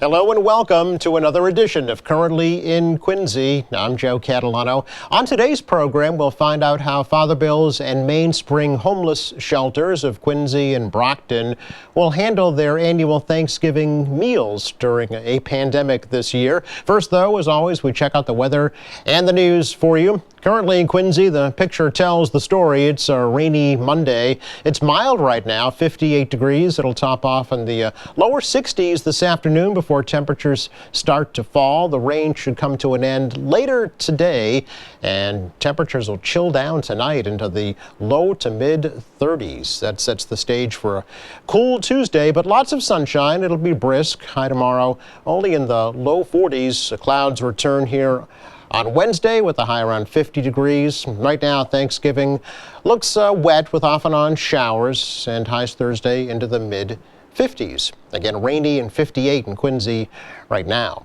Hello and welcome to another edition of Currently in Quincy. I'm Joe Catalano. On today's program, we'll find out how Father Bill's and Mainspring homeless shelters of Quincy and Brockton will handle their annual Thanksgiving meals during a pandemic this year. First, though, as always, we check out the weather and the news for you. Currently in Quincy, the picture tells the story. It's a rainy Monday. It's mild right now, 58 degrees. It'll top off in the lower 60s this afternoon before temperatures start to fall. The rain should come to an end later today, and temperatures will chill down tonight into the low to mid 30s. That sets the stage for a cool Tuesday, but lots of sunshine. It'll be brisk. High tomorrow only in the low 40s. The clouds return here on Wednesday with a high around 50 degrees. Right now, Thanksgiving looks wet with off and on showers, and highs Thursday into the mid 50s. Again, rainy and 58 in Quincy right now.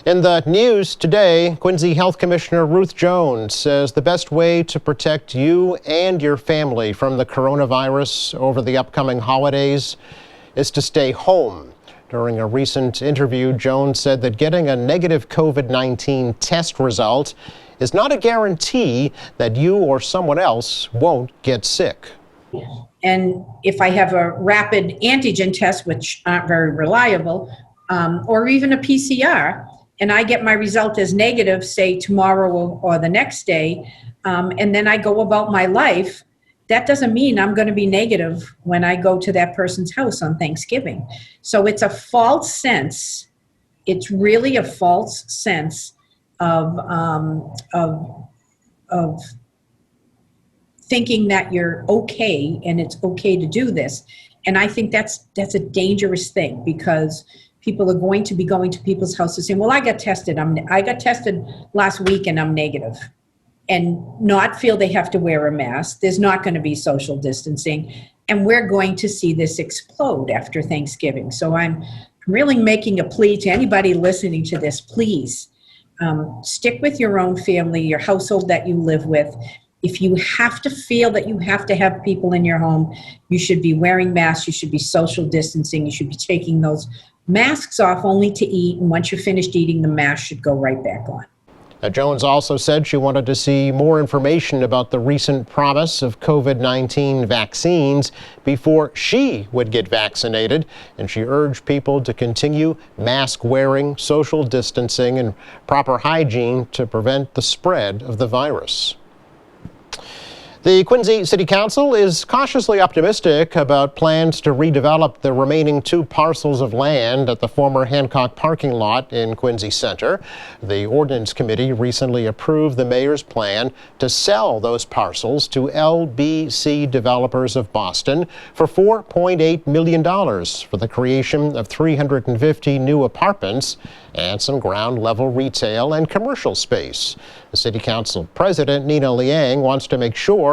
In the news today, Quincy Health Commissioner Ruth Jones says the best way to protect you and your family from the coronavirus over the upcoming holidays is to stay home. During a recent interview, Jones said that getting a negative COVID-19 test result is not a guarantee that you or someone else won't get sick. And if I have a rapid antigen test, which aren't very reliable, or even a PCR, and I get my result as negative, say tomorrow or the next day, and then I go about my life, that doesn't mean I'm going to be negative when I go to that person's house on Thanksgiving. So it's a false sense. It's really a false sense of thinking that you're okay and it's okay to do this. And I think that's a dangerous thing, because people are going to be going to people's houses saying, well, I got tested last week and I'm negative. And not feel they have to wear a mask. There's not going to be social distancing. And we're going to see this explode after Thanksgiving. So I'm really making a plea to anybody listening to this, please stick with your own family, your household that you live with. If you have to feel that you have to have people in your home, you should be wearing masks, you should be social distancing, you should be taking those masks off only to eat. And once you're finished eating, the mask should go right back on. Jones also said she wanted to see more information about the recent promise of COVID-19 vaccines before she would get vaccinated, and she urged people to continue mask wearing, social distancing, and proper hygiene to prevent the spread of the virus. The Quincy City Council is cautiously optimistic about plans to redevelop the remaining 2 parcels of land at the former Hancock parking lot in Quincy Center. The Ordinance Committee recently approved the mayor's plan to sell those parcels to LBC Developers of Boston for $4.8 million for the creation of 350 new apartments and some ground-level retail and commercial space. The City Council President Nina Liang wants to make sure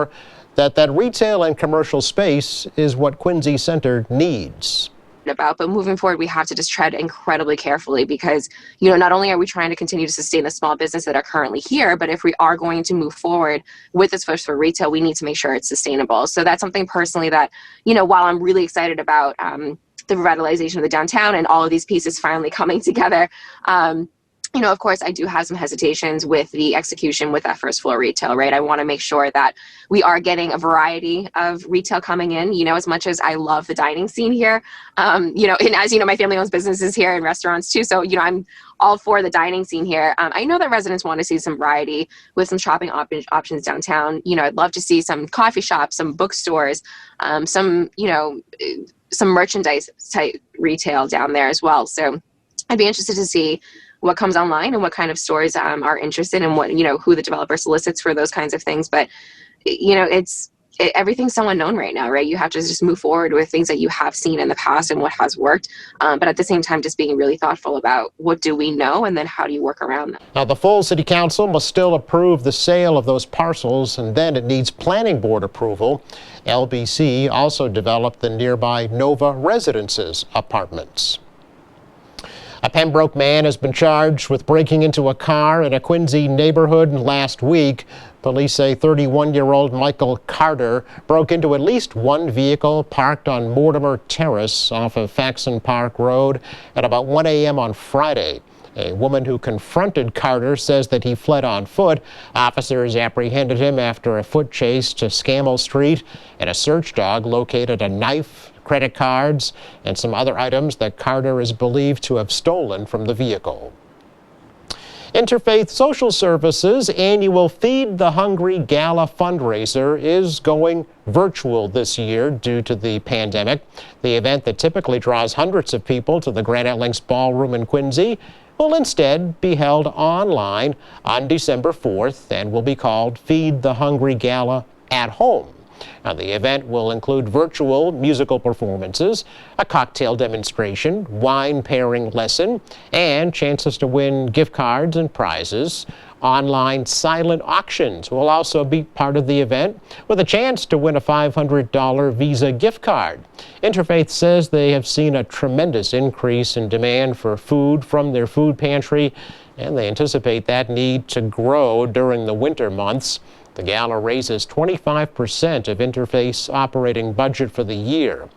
that retail and commercial space is what Quincy Center needs. But moving forward, we have to just tread incredibly carefully, because not only are we trying to continue to sustain the small business that are currently here, but if we are going to move forward with this push for retail, we need to make sure it's sustainable. So that's something personally that while I'm really excited about the revitalization of the downtown and all of these pieces finally coming together, of course, I do have some hesitations with the execution with that first floor retail, right? I want to make sure that we are getting a variety of retail coming in, as much as I love the dining scene here, and as my family owns businesses here and restaurants too. So, I'm all for the dining scene here. I know that residents want to see some variety with some shopping options downtown. I'd love to see some coffee shops, some bookstores, some merchandise type retail down there as well. So I'd be interested to see what comes online and what kind of stores are interested in what, who the developer solicits for those kinds of things. But, everything's so unknown right now, right? You have to just move forward with things that you have seen in the past and what has worked. But at the same time, just being really thoughtful about what do we know and then how do you work around them. Now, the full City Council must still approve the sale of those parcels, and then it needs planning board approval. LBC also developed the nearby Nova Residences apartments. A Pembroke man has been charged with breaking into a car in a Quincy neighborhood last week. Police say 31-year-old Michael Carter broke into at least one vehicle parked on Mortimer Terrace off of Faxon Park Road at about 1 a.m. on Friday. A woman who confronted Carter says that he fled on foot. Officers apprehended him after a foot chase to Scammell Street, and a search dog located a knife, credit cards, and some other items that Carter is believed to have stolen from the vehicle. Interfaith Social Services' annual Feed the Hungry Gala fundraiser is going virtual this year due to the pandemic. The event that typically draws hundreds of people to the Granite Links Ballroom in Quincy will instead be held online on December 4th and will be called Feed the Hungry Gala at Home. Now, the event will include virtual musical performances, a cocktail demonstration, wine pairing lesson, and chances to win gift cards and prizes. Online silent auctions will also be part of the event, with a chance to win a $500 Visa gift card. Interfaith says they have seen a tremendous increase in demand for food from their food pantry, and they anticipate that need to grow during the winter months. The gala raises 25% of Interfaith's operating budget for the year.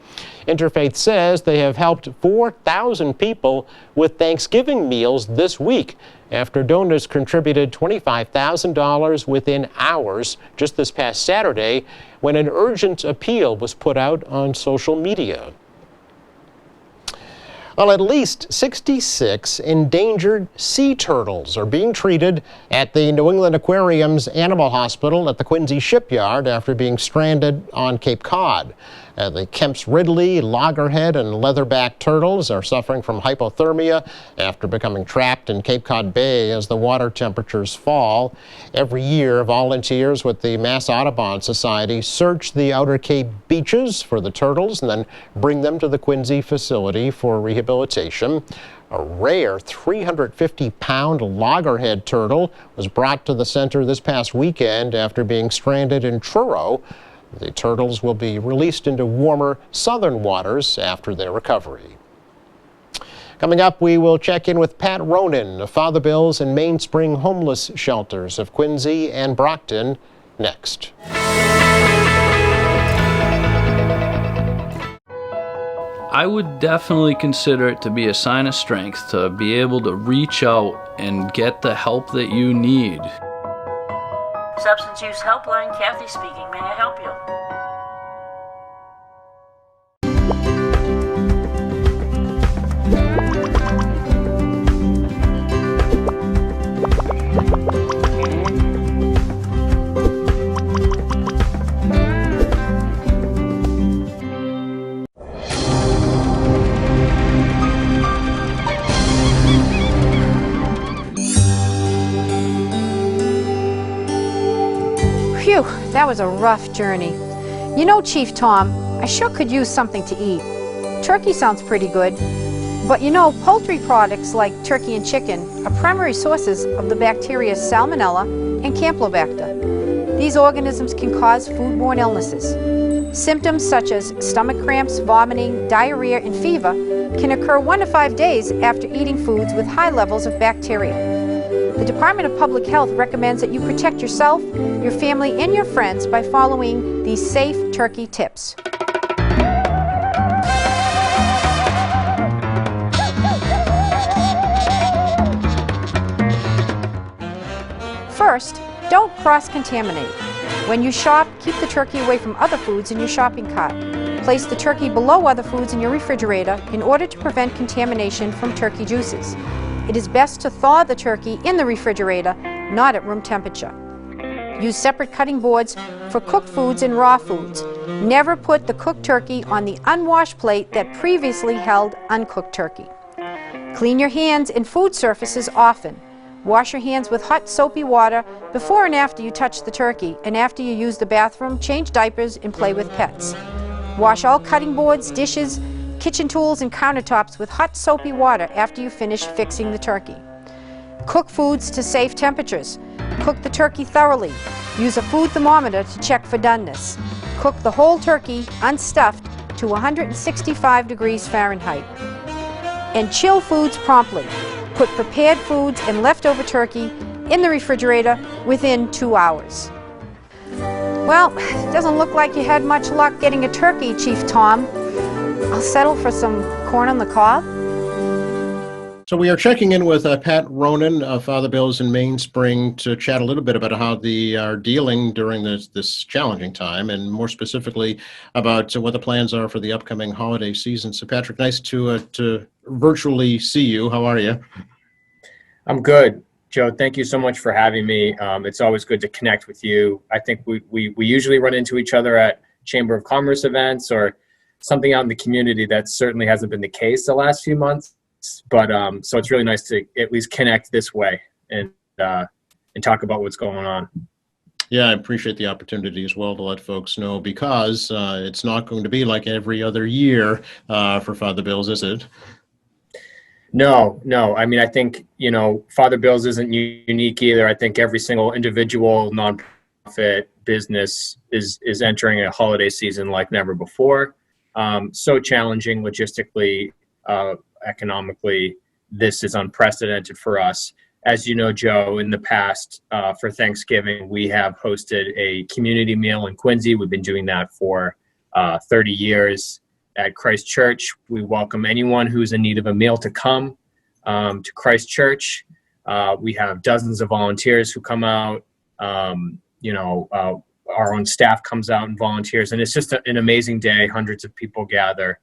Interfaith says they have helped 4,000 people with Thanksgiving meals this week after donors contributed $25,000 within hours just this past Saturday when an urgent appeal was put out on social media. Well, at least 66 endangered sea turtles are being treated at the New England Aquarium's Animal Hospital at the Quincy Shipyard after being stranded on Cape Cod. The Kemp's Ridley, loggerhead, and leatherback turtles are suffering from hypothermia after becoming trapped in Cape Cod Bay as the water temperatures fall. Every year, volunteers with the Mass Audubon Society search the Outer Cape beaches for the turtles and then bring them to the Quincy facility for rehabilitation. A rare 350-pound loggerhead turtle was brought to the center this past weekend after being stranded in Truro. The turtles will be released into warmer southern waters after their recovery. Coming up, we will check in with Pat Ronan of Father Bill's and Mainspring Homeless Shelters of Quincy and Brockton next. I would definitely consider it to be a sign of strength to be able to reach out and get the help that you need. Substance Use Helpline, Kathy speaking. May I help you? Phew, that was a rough journey. You know, Chief Tom, I sure could use something to eat. Turkey sounds pretty good, but you know, poultry products like turkey and chicken are primary sources of the bacteria Salmonella and Campylobacter. These organisms can cause foodborne illnesses. Symptoms such as stomach cramps, vomiting, diarrhea, and fever can occur 1 to 5 days after eating foods with high levels of bacteria. The Department of Public Health recommends that you protect yourself, your family, and your friends by following these safe turkey tips. First, don't cross-contaminate. When you shop, keep the turkey away from other foods in your shopping cart. Place the turkey below other foods in your refrigerator in order to prevent contamination from turkey juices. It is best to thaw the turkey in the refrigerator, not at room temperature. Use separate cutting boards for cooked foods and raw foods. Never put the cooked turkey on the unwashed plate that previously held uncooked turkey. Clean your hands and food surfaces often. Wash your hands with hot, soapy water before and after you touch the turkey, and after you use the bathroom, change diapers and play with pets. Wash all cutting boards, dishes, kitchen tools, and countertops with hot, soapy water after you finish fixing the turkey. Cook foods to safe temperatures. Cook the turkey thoroughly. Use a food thermometer to check for doneness. Cook the whole turkey, unstuffed, to 165 degrees Fahrenheit. And chill foods promptly. Put prepared foods and leftover turkey in the refrigerator within 2 hours. Well, it doesn't look like you had much luck getting a turkey, Chief Tom. I'll settle for some corn on the cob. So we are checking in with Pat Ronan of Father Bill's in Mainspring to chat a little bit about how they are dealing during this challenging time, and more specifically about what the plans are for the upcoming holiday season. So Patrick, nice to virtually see you. How are you? I'm good. Joe, thank you so much for having me. It's always good to connect with you. I think we usually run into each other at Chamber of Commerce events or something out in the community. That certainly hasn't been the case the last few months. But so it's really nice to at least connect this way and talk about what's going on. Yeah, I appreciate the opportunity as well to let folks know, because it's not going to be like every other year for Father Bill's, is it? No. I mean, I think, Father Bill's isn't unique either. I think every single individual nonprofit business is entering a holiday season like never before. So challenging logistically, economically. This is unprecedented for us. As you know, Joe, in the past, for Thanksgiving, we have hosted a community meal in Quincy. We've been doing that for 30 years at Christ Church. We welcome anyone who's in need of a meal to come to Christ Church. We have dozens of volunteers who come out. Our own staff comes out and volunteers, and it's just an amazing day. Hundreds of people gather.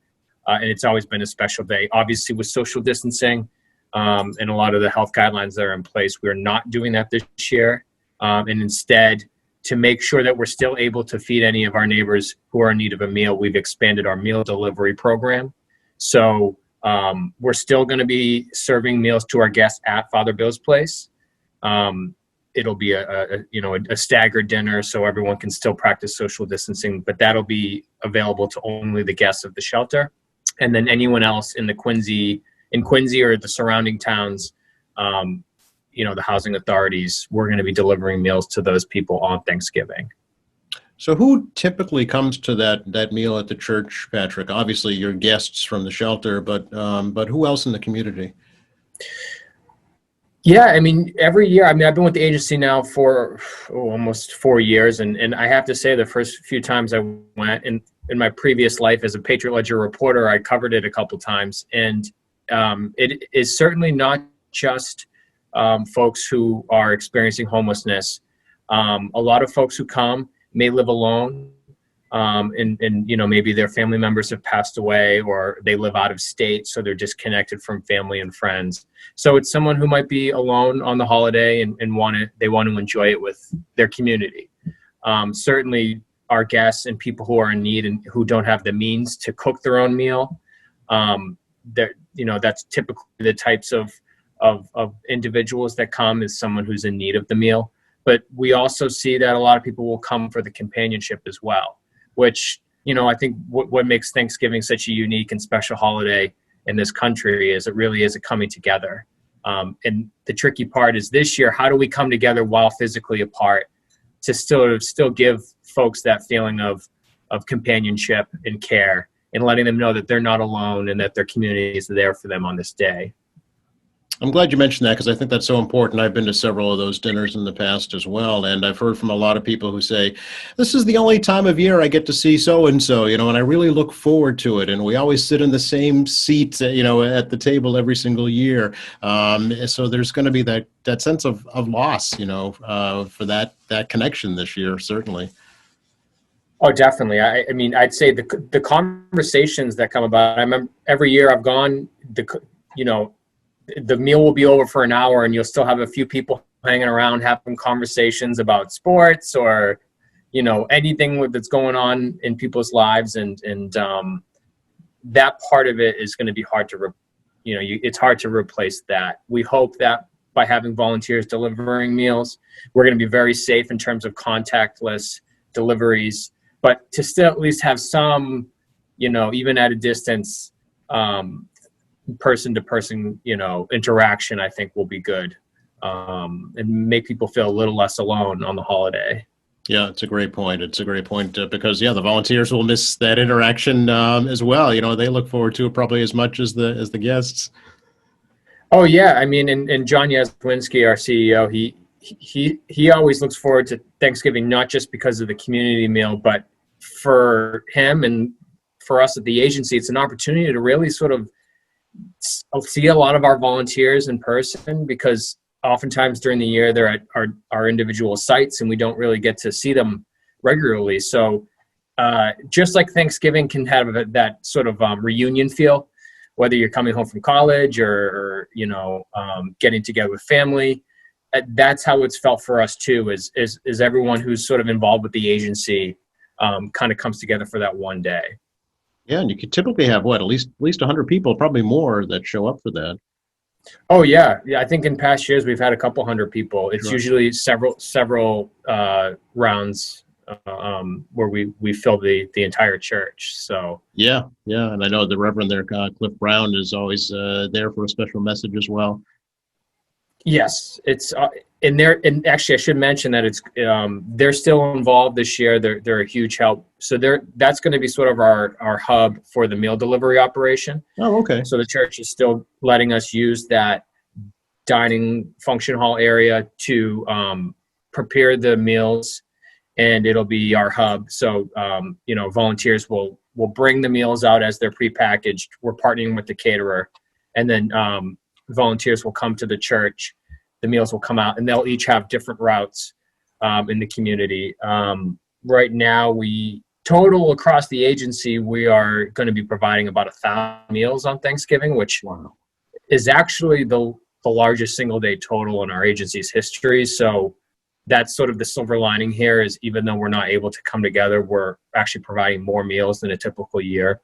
And it's always been a special day. Obviously, with social distancing and a lot of the health guidelines that are in place, we're not doing that this year. And instead, to make sure that we're still able to feed any of our neighbors who are in need of a meal, we've expanded our meal delivery program. So we're still going to be serving meals to our guests at Father Bill's place. It'll be a staggered dinner, so everyone can still practice social distancing, but that'll be available to only the guests of the shelter. And then anyone else in Quincy or the surrounding towns, the housing authorities, we're going to be delivering meals to those people on Thanksgiving. So who typically comes to that meal at the church, Patrick? Obviously, your guests from the shelter, but who else in the community? Yeah, I mean, every year, I've been with the agency now for almost 4 years. And I have to say, the first few times I went, in my previous life as a Patriot Ledger reporter, I covered it a couple times. And it is certainly not just folks who are experiencing homelessness. A lot of folks who come may live alone. And maybe their family members have passed away, or they live out of state, so they're disconnected from family and friends. So it's someone who might be alone on the holiday and they want to enjoy it with their community. Certainly our guests and people who are in need and who don't have the means to cook their own meal, that's typically the types of individuals that come, is someone who's in need of the meal. But we also see that a lot of people will come for the companionship as well, which, I think what makes Thanksgiving such a unique and special holiday in this country is it really is a coming together. And the tricky part is this year, how do we come together while physically apart to still give folks that feeling of companionship and care, and letting them know that they're not alone and that their community is there for them on this day. I'm glad you mentioned that, because I think that's so important. I've been to several of those dinners in the past as well, and I've heard from a lot of people who say, this is the only time of year I get to see so-and-so, and I really look forward to it, and we always sit in the same seats, at the table every single year. So there's going to be that sense of loss, for that connection this year, certainly. Oh, definitely. I mean, I'd say the conversations that come about, I remember every year I've gone, the meal will be over for an hour and you'll still have a few people hanging around having conversations about sports or, anything that's going on in people's lives. And that part of it is going to be hard to, it's hard to replace that. We hope that by having volunteers delivering meals, we're going to be very safe in terms of contactless deliveries, but to still at least have some, even at a distance, person to person, interaction, I think will be good, and make people feel a little less alone on the holiday. Yeah, it's a great point. It's a great point because the volunteers will miss that interaction as well. They look forward to it probably as much as the guests. Oh yeah, I mean, and John Yazwinski, our CEO, he always looks forward to Thanksgiving, not just because of the community meal, but for him and for us at the agency, it's an opportunity to really sort of see a lot of our volunteers in person, because oftentimes during the year they're at our individual sites and we don't really get to see them regularly. So just like Thanksgiving can have that sort of reunion feel, whether you're coming home from college or getting together with family, that's how it's felt for us too, is everyone who's sort of involved with the agency kind of comes together for that one day. Yeah, and you could typically have at least 100 people, probably more, that show up for that. Oh yeah. I think in past years we've had a couple hundred people. It's Sure. usually several rounds where we fill the entire church. So Yeah, and I know the Reverend there, Cliff Brown, is always there for a special message as well. yes, it's and actually I should mention that it's they're still involved this year. They're a huge help. So that's going to be sort of our hub for the meal delivery operation. Oh, okay. So the church is still letting us use that dining function hall area to prepare the meals, and it'll be our hub. So volunteers will bring the meals out as they're prepackaged. We're partnering with the caterer, and then volunteers will come to the church. The meals will come out, and they'll each have different routes in the community. Right now, we total across the agency, we are going to be providing about 1,000 meals on Thanksgiving, which is actually the largest single day total in our agency's history. So that's sort of the silver lining here, is even though we're not able to come together, we're actually providing more meals than a typical year.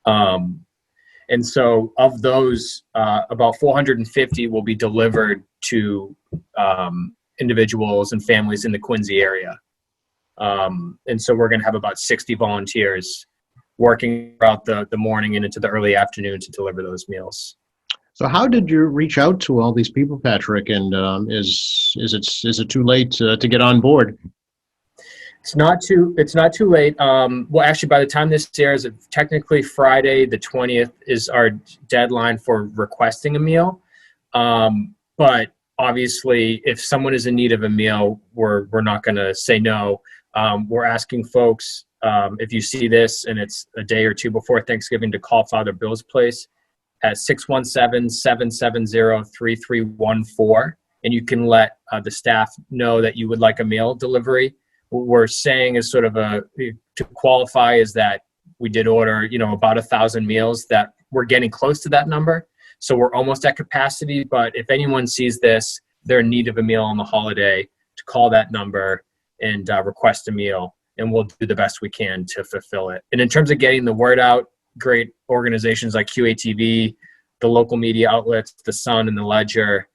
And so of those, about 450 will be delivered to individuals and families in the Quincy area. And so we're going to have about 60 volunteers working throughout the morning and into the early afternoon to deliver those meals. So how did you reach out to all these people, Patrick? And is it too late to get on board? It's not too late. Well, actually, by the time this airs, technically Friday the 20th is our deadline for requesting a meal. But obviously, if someone is in need of a meal, we're not going to say no. We're asking folks, if you see this and it's a day or two before Thanksgiving, to call Father Bill's Place at 617-770-3314, and you can let the staff know that you would like a meal delivery. What we're saying is sort of to qualify is that we did order, about 1,000 meals, that we're getting close to that number. So we're almost at capacity, but if anyone sees this, they're in need of a meal on the holiday, to call that number and request a meal, and we'll do the best we can to fulfill it. And in terms of getting the word out, great organizations like QATV, the local media outlets, the Sun and the Ledger,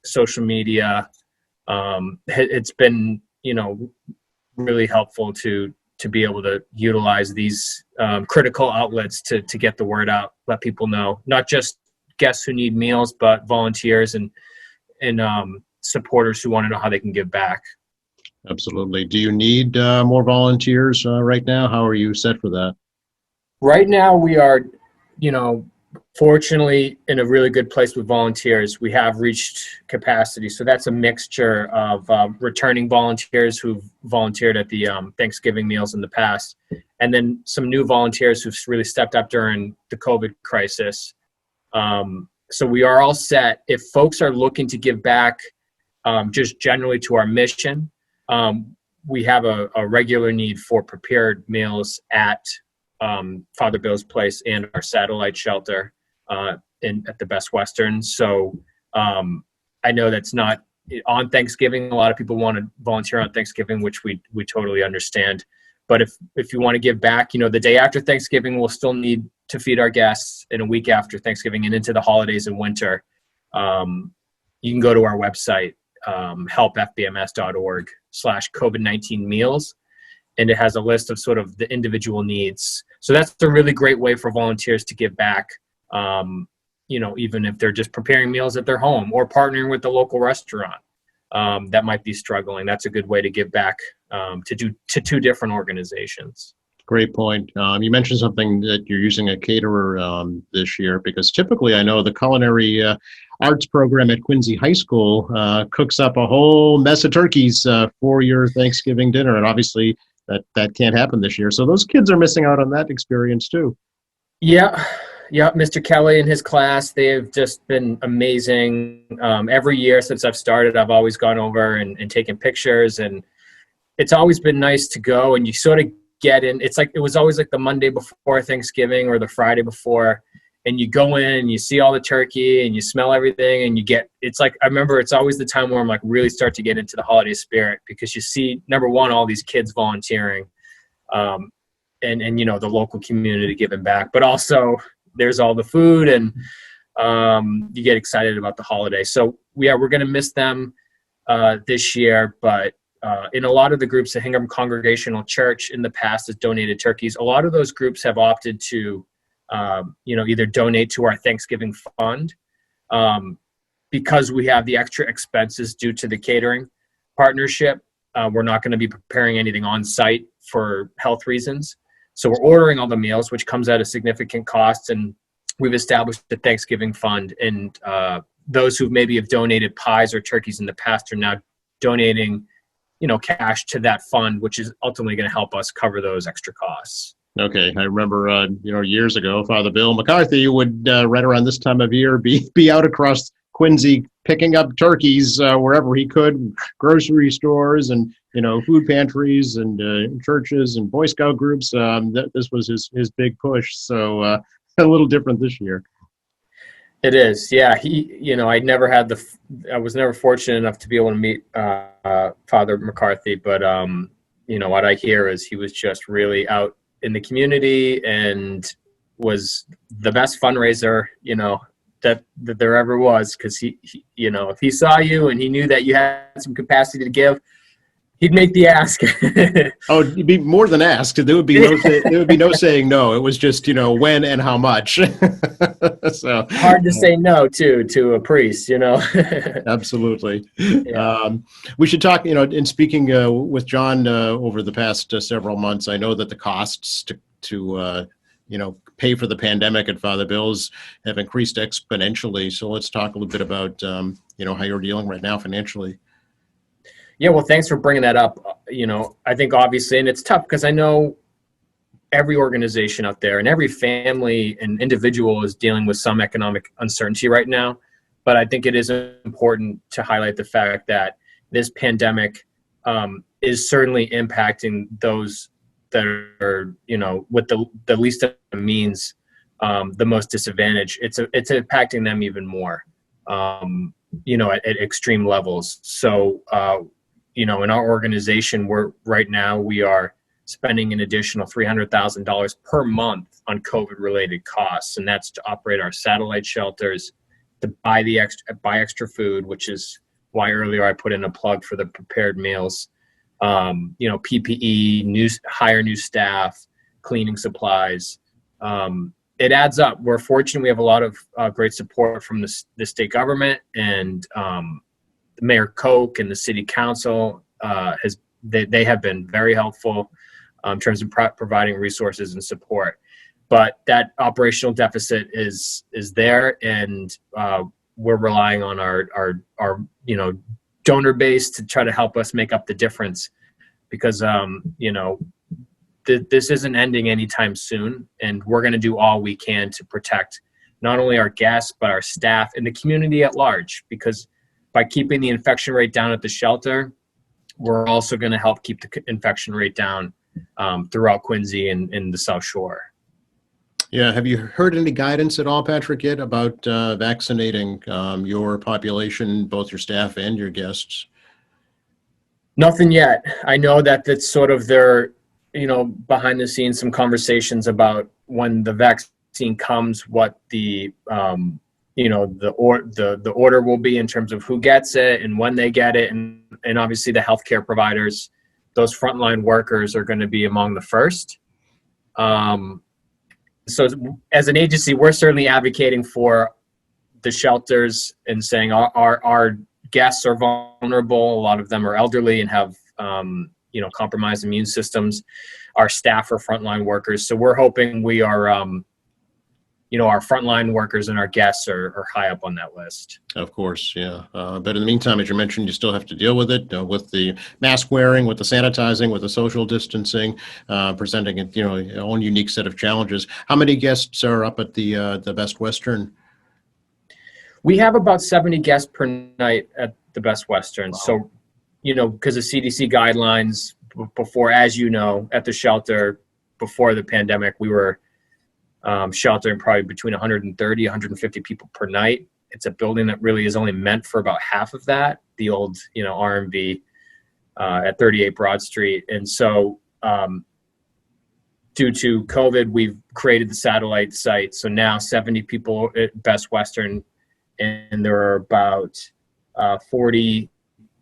social media, it's been, really helpful to be able to utilize these critical outlets to get the word out, let people know, not just guests who need meals, but volunteers and supporters who want to know how they can give back. Absolutely. Do you need more volunteers right now? How are you set for that? Right now, we are, fortunately in a really good place with volunteers. We have reached capacity. So that's a mixture of returning volunteers who've volunteered at the Thanksgiving meals in the past, and then some new volunteers who've really stepped up during the COVID crisis. So we are all set. If folks are looking to give back just generally to our mission, we have a regular need for prepared meals at Father Bill's Place and our satellite shelter at the Best Western. So I know that's not on Thanksgiving. A lot of people want to volunteer on Thanksgiving, which we totally understand. But if you want to give back, the day after Thanksgiving, we'll still need to feed our guests, and a week after Thanksgiving and into the holidays and winter. You can go to our website, helpfbms.org/COVID-19 meals. And it has a list of sort of the individual needs. So that's a really great way for volunteers to give back, even if they're just preparing meals at their home or partnering with the local restaurant. that might be struggling. That's a good way to give back to two different organizations. Great point. You mentioned something that you're using a caterer this year, because typically I know the culinary arts program at Quincy High School cooks up a whole mess of turkeys for your Thanksgiving dinner, and obviously that can't happen this year. So those kids are missing out on that experience too. Yeah, Mr. Kelly and his class, they have just been amazing. Every year since I've started, I've always gone over and taken pictures, and it's always been nice to go, and you sort of get in. It's like, it was always like the Monday before Thanksgiving or the Friday before, and you go in and you see all the turkey and you smell everything, and it's like, I remember it's always the time where I'm like really start to get into the holiday spirit, because you see, number one, all these kids volunteering, and you know, the local community giving back, but also there's all the food, and you get excited about the holiday. So we're going to miss them this year, but in a lot of the groups, the Hingham Congregational Church in the past has donated turkeys. A lot of those groups have opted to, either donate to our Thanksgiving fund, because we have the extra expenses due to the catering partnership. We're not going to be preparing anything on site for health reasons. So we're ordering all the meals, which comes at a significant cost. And we've established a Thanksgiving fund. And those who maybe have donated pies or turkeys in the past are now donating, cash to that fund, which is ultimately going to help us cover those extra costs. Okay, I remember, years ago, Father Bill McCarthy would, right around this time of year, be out across Quincy picking up turkeys wherever he could, grocery stores and, food pantries and churches and Boy Scout groups. This was his big push. So a little different this year. It is. Yeah. I was never fortunate enough to be able to meet Father McCarthy, but, what I hear is he was just really out in the community and was the best fundraiser, that there ever was. Cause he, if he saw you and he knew that you had some capacity to give, he'd make the ask. Oh, it'd be more than asked. There would be no saying no. It was just, when and how much. So hard to say no to a priest, Absolutely. Yeah. We should talk, in speaking with John over the past several months, I know that the costs to pay for the pandemic at Father Bill's have increased exponentially. So let's talk a little bit about, how you're dealing right now financially. Yeah, well, thanks for bringing that up. I think obviously, and it's tough because I know every organization out there and every family and individual is dealing with some economic uncertainty right now. But I think it is important to highlight the fact that this pandemic is certainly impacting those that are, with the least of the means, the most disadvantaged. It's impacting them even more, at extreme levels. So, in our organization, we are spending an additional $300,000 per month on COVID-related costs, and that's to operate our satellite shelters, to buy extra food, which is why earlier I put in a plug for the prepared meals, PPE, hire new staff, cleaning supplies. It adds up. We're fortunate we have a lot of great support from the state government, and Mayor Koch and the city council they have been very helpful in terms of providing resources and support. But that operational deficit is there, and we're relying on our donor base to try to help us make up the difference, because this isn't ending anytime soon, and we're going to do all we can to protect not only our guests but our staff and the community at large, because by keeping the infection rate down at the shelter, we're also going to help keep the infection rate down throughout Quincy and in the South Shore. Yeah. Have you heard any guidance at all, Patrick, yet about vaccinating your population, both your staff and your guests? Nothing yet. I know that that's sort of their, behind the scenes, some conversations about when the vaccine comes, what the the order will be in terms of who gets it and when they get it. And obviously the healthcare providers, those frontline workers are going to be among the first. So as an agency, we're certainly advocating for the shelters and saying our guests are vulnerable. A lot of them are elderly and have, compromised immune systems. Our staff are frontline workers. So we're hoping we are, our frontline workers and our guests are high up on that list. Of course, yeah. But in the meantime, as you mentioned, you still have to deal with it, with the mask wearing, with the sanitizing, with the social distancing, presenting your own unique set of challenges. How many guests are up at the Best Western? We have about 70 guests per night at the Best Western. Wow. So, because of CDC guidelines before, as you know, at the shelter before the pandemic, we were sheltering probably between 130, 150 people per night. It's a building that really is only meant for about half of that, the old, RMV at 38 Broad Street. And so due to COVID, we've created the satellite site. So now 70 people at Best Western, and there are about 40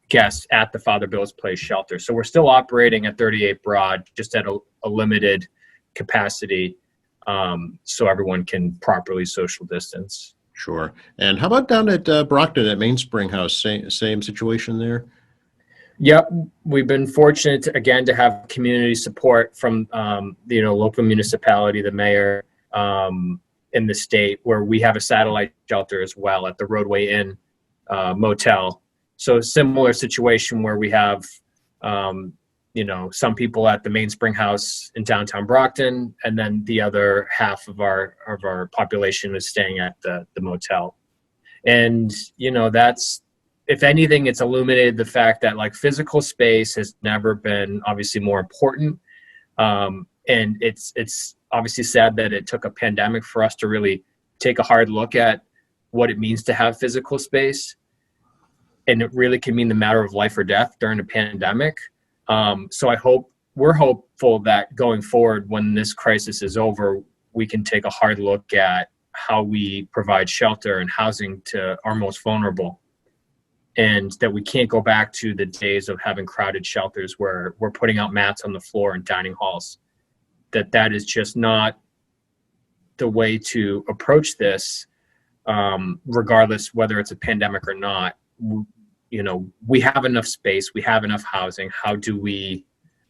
guests at the Father Bill's Place shelter. So we're still operating at 38 Broad, just at a limited capacity, so everyone can properly social distance. Sure. And how about down at Brockton at Mainspring House? Same situation there? Yep. We've been fortunate, to have community support from, local municipality, the mayor, in the state, where we have a satellite shelter as well at the Roadway Inn motel. So a similar situation where we have, some people at the Mainspring House in downtown Brockton, and then the other half of our population is staying at the motel. And, that's, if anything, it's illuminated the fact that physical space has never been obviously more important. And it's obviously sad that it took a pandemic for us to really take a hard look at what it means to have physical space. And it really can mean the matter of life or death during a pandemic. So we're hopeful that going forward, when this crisis is over, we can take a hard look at how we provide shelter and housing to our most vulnerable. And that we can't go back to the days of having crowded shelters where we're putting out mats on the floor in dining halls. That is just not the way to approach this, regardless whether it's a pandemic or not. We have enough space, we have enough housing. How do we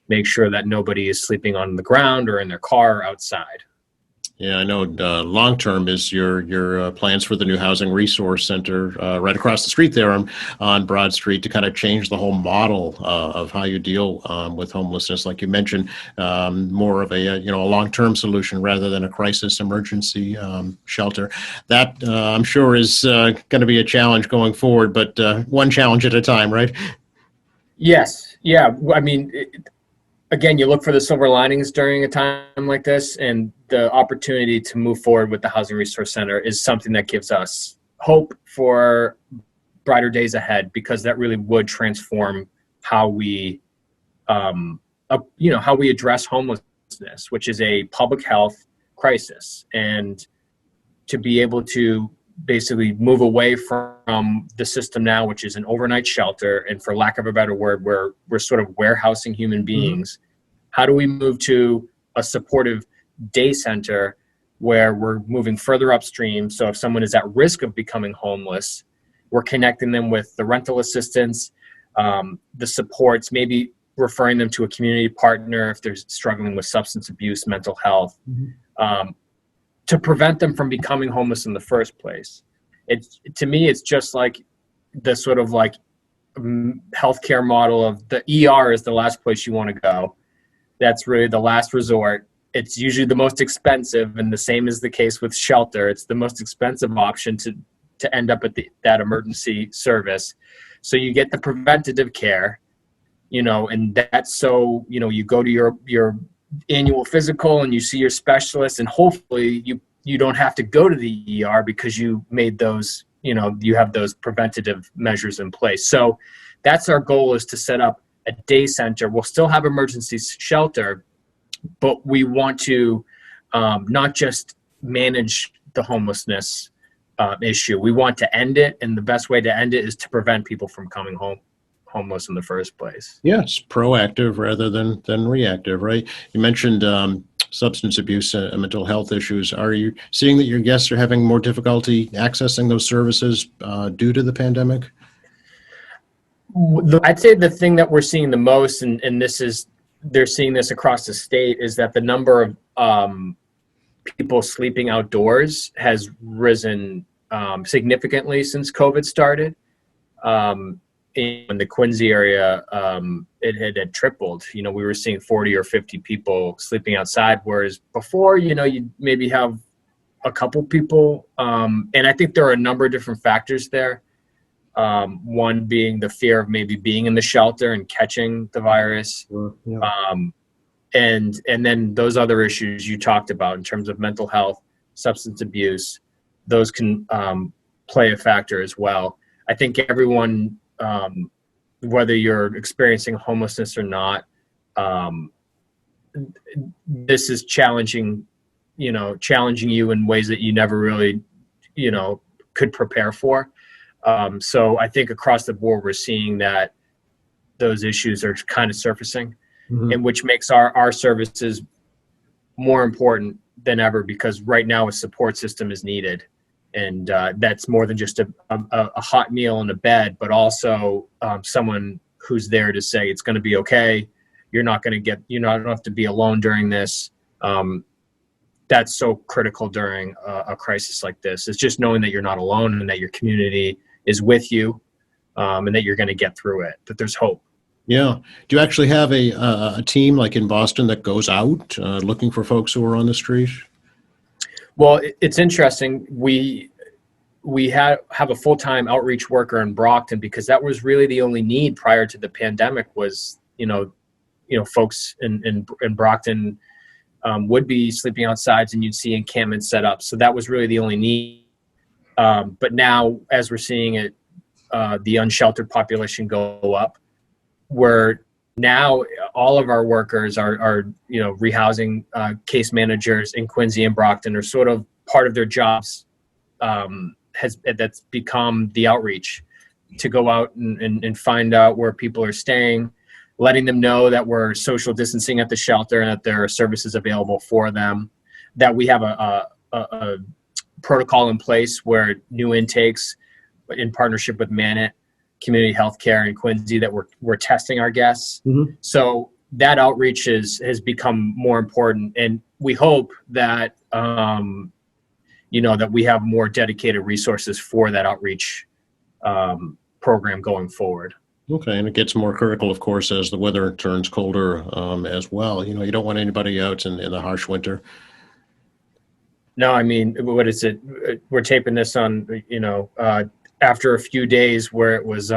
make sure that nobody is sleeping on the ground or in their car or outside? Yeah, I know long-term is your plans for the new Housing Resource Center right across the street there on Broad Street to kind of change the whole model of how you deal with homelessness. Like you mentioned, more of a long-term solution rather than a crisis emergency shelter. That I'm sure is going to be a challenge going forward, but one challenge at a time, right? Yes. Yeah. I mean, again, you look for the silver linings during a time like this, and the opportunity to move forward with the Housing Resource Center is something that gives us hope for brighter days ahead, because that really would transform how we, how we address homelessness, which is a public health crisis. And to be able to basically move away from the system now, which is an overnight shelter, and for lack of a better word, where we're sort of warehousing human beings. How do we move to a supportive day center where we're moving further upstream? So if someone is at risk of becoming homeless, we're connecting them with the rental assistance, the supports, maybe referring them to a community partner if they're struggling with substance abuse, mental health, to prevent them from becoming homeless in the first place. To me, it's just like the sort of healthcare model of the ER is the last place you want to go. That's really the last resort. It's usually the most expensive, and the same is the case with shelter. It's the most expensive option to end up at that emergency service. So you get the preventative care, and that's so, you go to your annual physical and you see your specialist, and hopefully you don't have to go to the ER because you made those, you have those preventative measures in place. So that's our goal, is to set up a day center. We'll still have emergency shelter, but we want to not just manage the homelessness issue. We want to end it, and the best way to end it is to prevent people from coming homeless in the first place. Yes, proactive rather than reactive, right? You mentioned substance abuse and mental health issues. Are you seeing that your guests are having more difficulty accessing those services due to the pandemic? I'd say the thing that we're seeing the most, and they're seeing this across the state, is that the number of people sleeping outdoors has risen significantly since COVID started. In the Quincy area, it had tripled. We were seeing 40 or 50 people sleeping outside, whereas before, you'd maybe have a couple people. And I think there are a number of different factors there. One being the fear of maybe being in the shelter and catching the virus. Yeah. And then those other issues you talked about in terms of mental health, substance abuse, those can play a factor as well. I think everyone, whether you're experiencing homelessness or not, this is challenging you in ways that you never really, could prepare for. So I think across the board, we're seeing that those issues are kind of surfacing, and which makes our services more important than ever, because right now a support system is needed. And that's more than just a hot meal and a bed, but also someone who's there to say it's going to be okay. You're not going to don't have to be alone during this. That's so critical during a crisis like this. It's just knowing that you're not alone and that your community is with you, and that you're going to get through it, that there's hope. Yeah. Do you actually have a team like in Boston that goes out looking for folks who are on the street? Well, it's interesting. We have a full-time outreach worker in Brockton, because that was really the only need prior to the pandemic was, folks in Brockton would be sleeping outside, and you'd see encampments set up. So that was really the only need. But now, as we're seeing it, the unsheltered population go up, where now all of our workers are rehousing case managers in Quincy and Brockton are sort of part of their jobs. That's become the outreach, to go out and find out where people are staying, letting them know that we're social distancing at the shelter and that there are services available for them, that we have a protocol in place where new intakes, in partnership with Manit Community Healthcare in Quincy, that we're testing our guests. So that outreach has become more important, and we hope that that we have more dedicated resources for that outreach program going forward. Okay, and it gets more critical, of course, as the weather turns colder as well. You don't want anybody out in the harsh winter. No, I mean, what is it? We're taping this on, after a few days where it was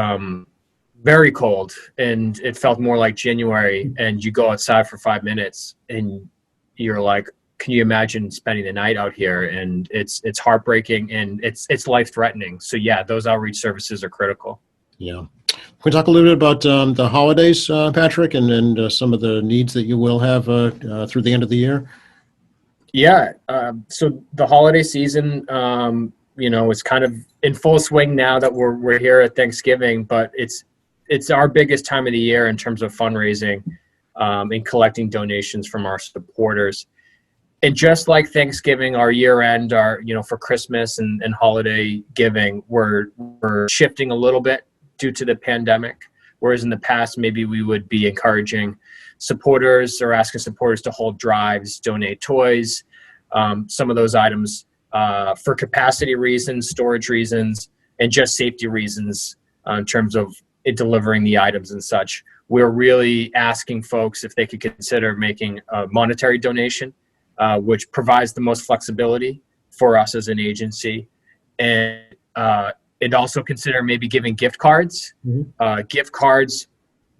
very cold and it felt more like January, and you go outside for 5 minutes and you're like, can you imagine spending the night out here? And it's heartbreaking, and it's life-threatening. So yeah, those outreach services are critical. Yeah. Can we talk a little bit about the holidays, Patrick, and some of the needs that you will have through the end of the year? Yeah. So the holiday season, it's kind of in full swing now that we're here at Thanksgiving, but it's our biggest time of the year in terms of fundraising and collecting donations from our supporters. And just like Thanksgiving, our year end, for Christmas and holiday giving, we're shifting a little bit due to the pandemic. Whereas in the past, maybe we would be encouraging supporters or asking supporters to hold drives, donate toys, some of those items for capacity reasons, storage reasons, and just safety reasons in terms of delivering the items and such. We're really asking folks if they could consider making a monetary donation, which provides the most flexibility for us as an agency, and also consider maybe giving gift cards. Gift cards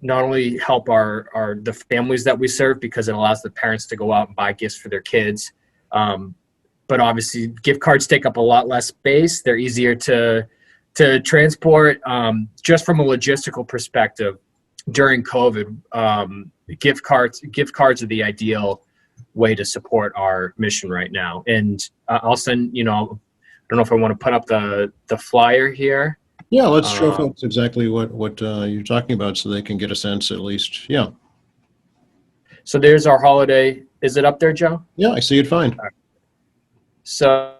not only help the families that we serve, because it allows the parents to go out and buy gifts for their kids, but obviously gift cards take up a lot less space. They're easier to transport. Just from a logistical perspective, during COVID, gift cards are the ideal way to support our mission right now. And I'll send, I don't know if I want to put up the flyer here. Yeah, let's show folks exactly what you're talking about so they can get a sense at least. Yeah. So there's our holiday. Is it up there, Joe? Yeah, I see it fine. So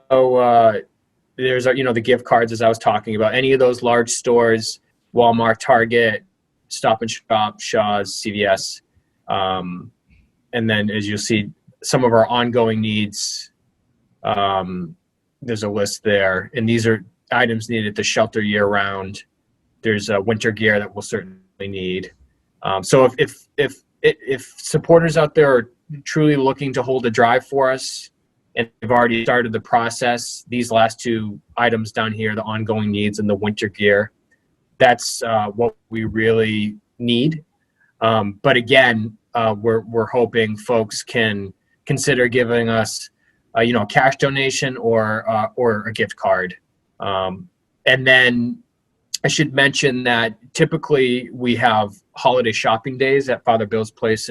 there's our, the gift cards, as I was talking about. Any of those large stores, Walmart, Target, Stop and Shop, Shaw's, CVS. And then as you'll see, some of our ongoing needs, there's a list there. And these are items needed at the shelter year round. There's winter gear that we'll certainly need. So if supporters out there are truly looking to hold a drive for us and have already started the process, these last two items down here, the ongoing needs and the winter gear, that's what we really need. But again, we're hoping folks can consider giving us, a cash donation or a gift card. And then I should mention that typically we have holiday shopping days at Father Bill's Place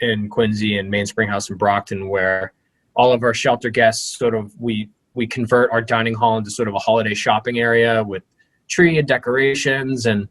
in Quincy and Mainspring House in Brockton, where all of our shelter guests we convert our dining hall into sort of a holiday shopping area with tree and decorations, and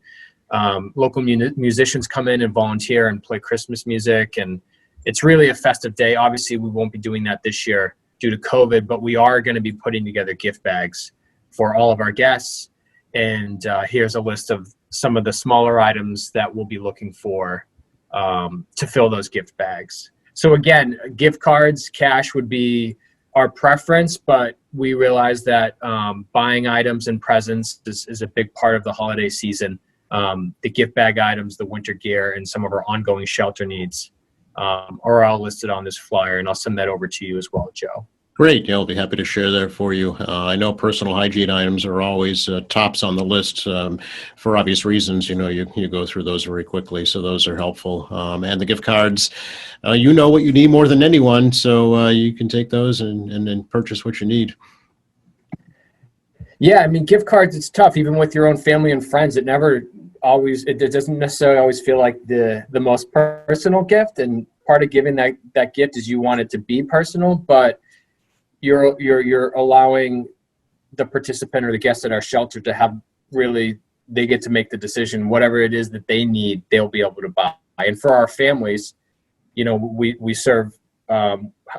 local musicians come in and volunteer and play Christmas music. And it's really a festive day. Obviously, we won't be doing that this year due to COVID, but we are going to be putting together gift bags for all of our guests. And here's a list of some of the smaller items that we'll be looking for to fill those gift bags. So again, gift cards, cash would be our preference, but we realize that buying items and presents is a big part of the holiday season. The gift bag items, the winter gear, and some of our ongoing shelter needs are all listed on this flyer, and I'll send that over to you as well, Joe. Great. Yeah, I'll be happy to share that for you. I know personal hygiene items are always tops on the list for obvious reasons. You go through those very quickly, so those are helpful. And the gift cards, you know what you need more than anyone, so you can take those and purchase what you need. Yeah, I mean, gift cards, it's tough, even with your own family and friends. It doesn't necessarily always feel like the most personal gift. And part of giving that gift is you want it to be personal, but you're allowing the participant or the guest at our shelter to have they get to make the decision. Whatever it is that they need, they'll be able to buy. And for our families, we serve,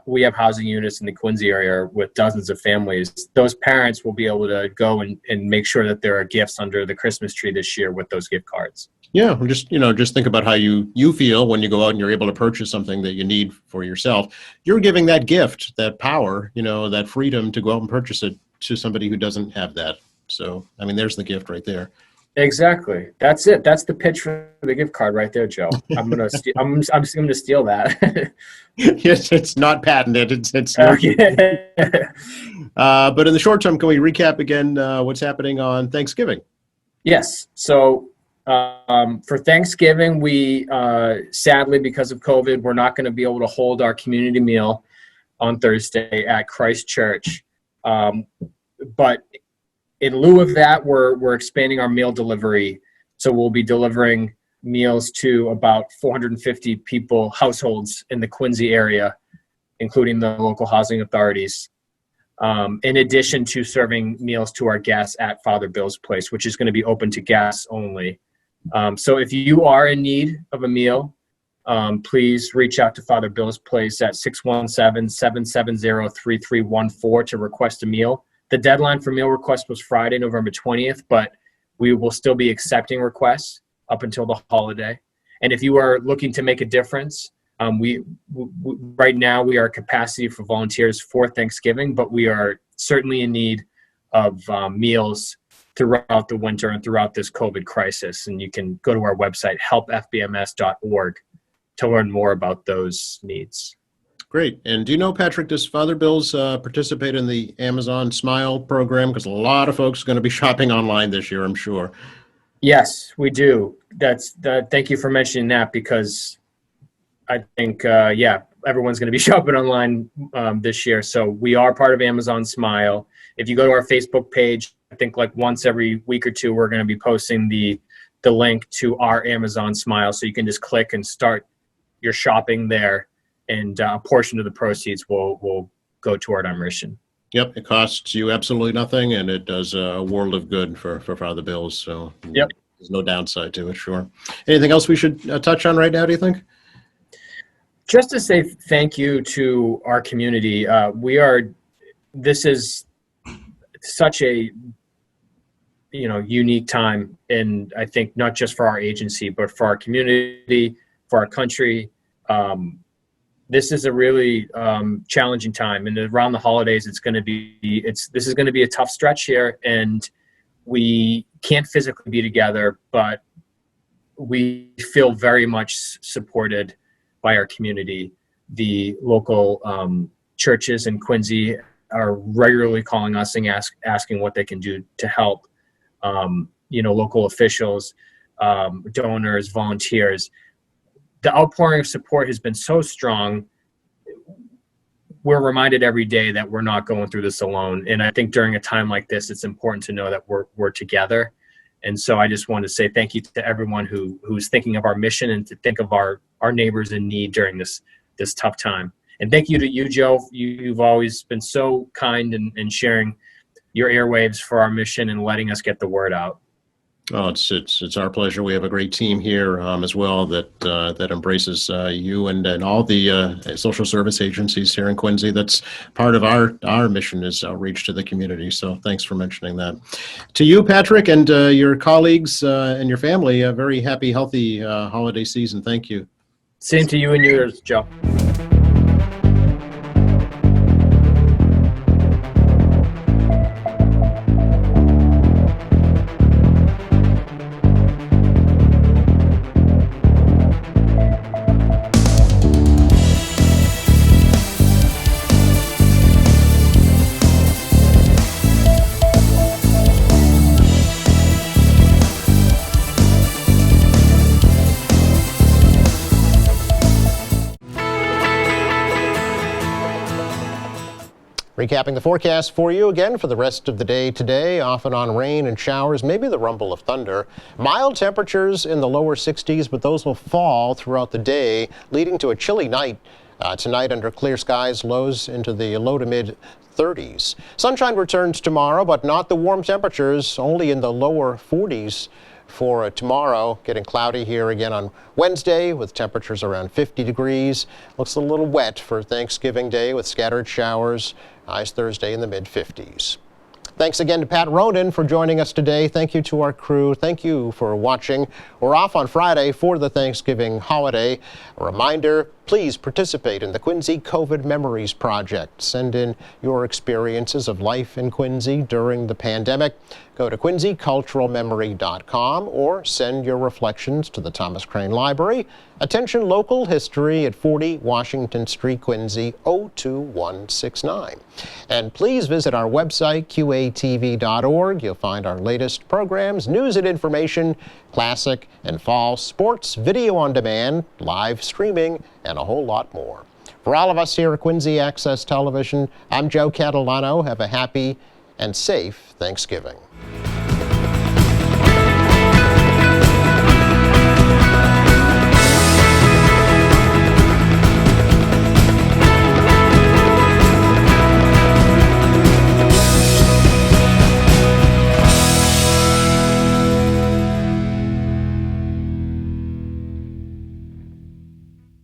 we have housing units in the Quincy area with dozens of families. Those parents will be able to go and make sure that there are gifts under the Christmas tree this year with those gift cards. Yeah, just think about how you feel when you go out and you're able to purchase something that you need for yourself. You're giving that gift, that power, that freedom to go out and purchase it to somebody who doesn't have that. So, I mean, there's the gift right there. Exactly. That's it. That's the pitch for the gift card right there, Joe. I'm just going to steal that. Yes, it's not patented. It's okay. But in the short term, can we recap again what's happening on Thanksgiving? Yes. So for Thanksgiving, we sadly, because of COVID, we're not going to be able to hold our community meal on Thursday at Christ Church. But in lieu of that, we're expanding our meal delivery. So we'll be delivering meals to about 450 households in the Quincy area, including the local housing authorities, in addition to serving meals to our guests at Father Bill's Place, which is going to be open to guests only. So if you are in need of a meal, please reach out to Father Bill's Place at 617-770-3314 to request a meal. The deadline for meal requests was Friday, November 20th, but we will still be accepting requests up until the holiday. And if you are looking to make a difference, we right now we are capacity for volunteers for Thanksgiving, but we are certainly in need of meals throughout the winter and throughout this COVID crisis. And you can go to our website, helpfbms.org, to learn more about those needs. Great. And do you know, Patrick, does Father Bill's participate in the Amazon Smile program? Because a lot of folks are going to be shopping online this year, I'm sure. Yes, we do. Thank you for mentioning that, because I think, everyone's going to be shopping online this year. So we are part of Amazon Smile. If you go to our Facebook page, I think like once every week or two, we're going to be posting the link to our Amazon Smile. So you can just click and start your shopping there. And a portion of the proceeds will go toward our mission. Yep, it costs you absolutely nothing, and it does a world of good for Father Bill's. So yep, there's no downside to it, sure. Anything else we should touch on right now, do you think? Just to say thank you to our community. This is such a, unique time. And I think not just for our agency, but for our community, for our country. This is a really challenging time, and around the holidays, this is going to be a tough stretch here, and we can't physically be together, but we feel very much supported by our community. The local churches in Quincy are regularly calling us and asking what they can do to help. Local officials, donors, volunteers. The outpouring of support has been so strong. We're reminded every day that we're not going through this alone. And I think during a time like this, it's important to know that we're together. And so I just want to say thank you to everyone who's thinking of our mission and to think of our neighbors in need during this tough time. And thank you to you, Joe. You've always been so kind in sharing your airwaves for our mission and letting us get the word out. Oh, it's our pleasure. We have a great team here as well that embraces you and all the social service agencies here in Quincy. That's part of our mission is outreach to the community. So thanks for mentioning that. To you, Patrick, and your colleagues and your family, a very happy, healthy holiday season. Thank you. Same to you and yours, Joe. Recapping the forecast for you again for the rest of the day today, off and on rain and showers, maybe the rumble of thunder. Mild temperatures in the lower 60s, but those will fall throughout the day, leading to a chilly night tonight under clear skies, lows into the low to mid 30s. Sunshine returns tomorrow, but not the warm temperatures, only in the lower 40s. For tomorrow, getting cloudy here again on Wednesday with temperatures around 50 degrees. Looks a little wet for Thanksgiving Day with scattered showers. Highs Thursday in the mid-50s. Thanks again to Pat Ronan for joining us today. Thank you to our crew. Thank you for watching. We're off on Friday for the Thanksgiving holiday. A reminder, please participate in the Quincy COVID Memories Project. Send in your experiences of life in Quincy during the pandemic. Go to quincyculturalmemory.com or send your reflections to the Thomas Crane Library. Attention Local History at 40 Washington Street, Quincy, 02169. And please visit our website, qatv.org. You'll find our latest programs, news and information, classic and fall, sports, video on demand, live streaming, and a whole lot more. For all of us here at Quincy Access Television, I'm Joe Catalano. Have a happy and safe Thanksgiving.